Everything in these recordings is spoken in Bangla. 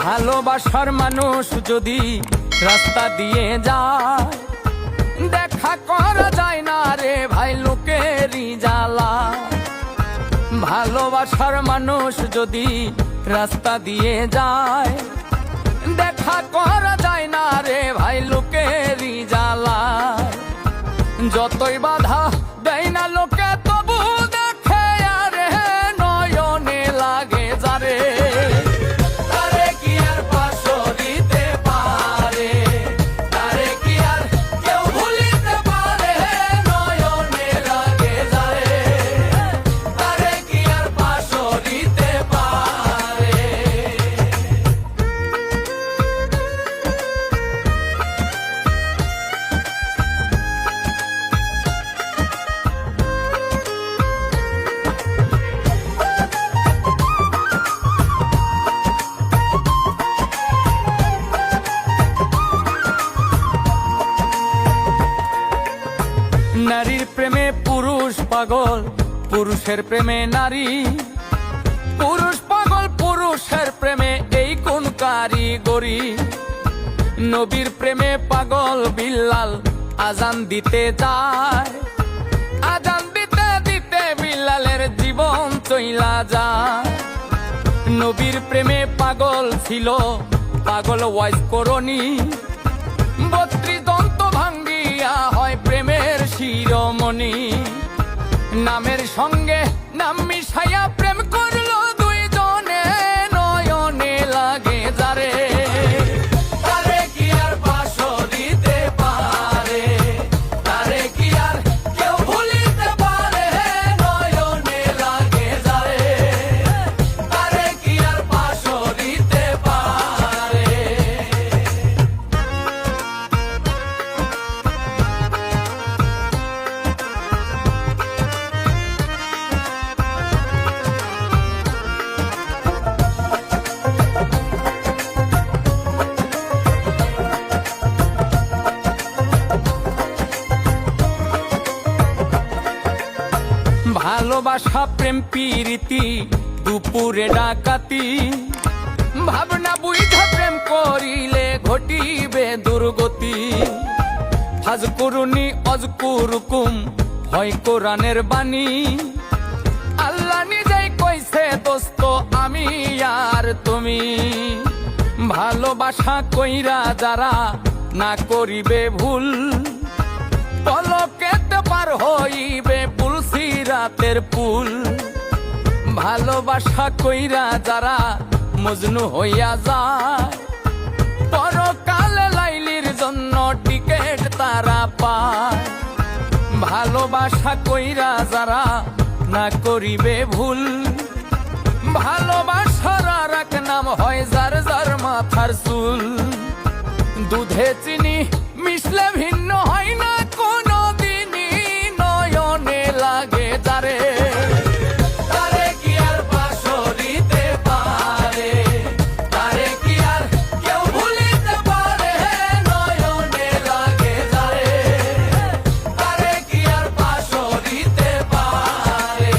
ভালোবাসার মানুষ যদি রাস্তা দিয়ে যায়, দেখা করা যায় না রে ভাই লোকেরই জ্বালা। ভালোবাসার মানুষ যদি রাস্তা দিয়ে যায়, দেখা করা যায় না রে ভাই লোকেরই জ্বালা। যতই বাধা দেয় না লোকে তবু দেখে আরে নয়নে লাগে যারে। তারে কি আর পাশো দিতে পারে, তারে কি আর কেউ ভুলিতে পারে, নয়নে লাগে যারে। তারে কি আর পাশো দিতে পারে। নারীর প্রেমে পুরুষ পাগল, পুরুষের প্রেমে নারী। পুরুষ পাগল পুরুষের প্রেমে এই কোন কারিগরি। নবীর প্রেমে পাগল বিল্লাল আজান দিতে যায়, আজান দিতে দিতে বিল্লালের জীবন চইলা যায়। নবীর প্রেমে পাগল ছিল পাগল ওয়াইজ করণী। 32 দন্ত ভাঙ্গিয়া হয় প্রেমের শিরোমণি। নামের সঙ্গে নাম মিশাইয়া প্রেম করলো দুইজনে, নয়নে লাগে যারে। তারে কি আর পাশো দিতে পারে, তারে কি আর কেউ ভুলিতে পারে, নয়নে লাগে যারে। তারে কি আর পাশো দিতে পারে। ভালোবাসা প্রেম প্রীতি দুপুরে ডাকাতি। ভাবনা বুঝা প্রেম করিলে ঘটিবে দুর্গতি। ফাজকুরুনি অজকুরুকুম হয় কোরআনের বাণী। আল্লাহ নিজেই কইছে দোস্ত আমি আর তুমি। ভালোবাসা কইরা যারা না করিবে ভুল, পলকেতে পার হইবে পুল সিরাতের পুল। ভালোবাসা কইরা যারা মজনু হইয়া যায়, পরকালে লাইলির জন্য টিকেট তারা পায়। ভালোবাসা কইরা যারা না করিবে ভুল, ভালোবাসার আর এক নাম হয় যার যার মাথার চুল। দুধে চিনি মিশলে ভিন্ন হয় না কোনো দিনই, নয়নে লাগে যারে। তারে কি আর পাশো দিতে পারে, তারে কি আর কেউ ভুলিতে পারে, নয়নে লাগে যারে। তারে কি আর পাশো দিতে পারে।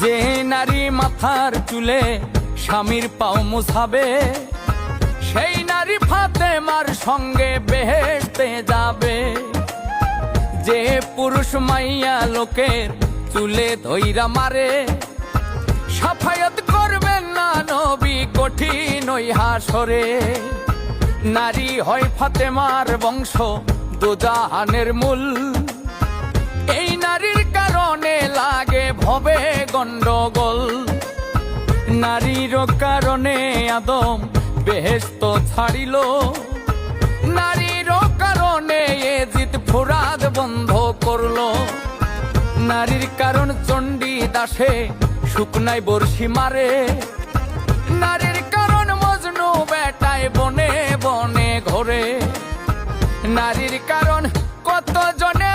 যে নারী মাথার চুলে স্বামীর পাও মুছাবে, সেই নারী ফাতেমার সঙ্গে বেহেশতে যাবে। যে পুরুষ মাইয়া লোকের চুলে ধইরা মারে, সাফায়াত করবেন না নবী কঠিন ওই হাসরে। নারী হয় ফাতেমার বংশ দোজাহানের মূল। এই নারীর কারণে লাগে ভবে গন্ডগোল। নারীর কারণে আদম বেহেশত ছাড়িল, নারীর কারণে এজিদ ফুরাত বন্ধ করলো। নারীর কারণ চণ্ডী দাসে শুকনায় বর্ষি মারে, নারীর কারণ মজনু বেটায় বনে বনে ঘোরে। নারীর কারণ কত জনে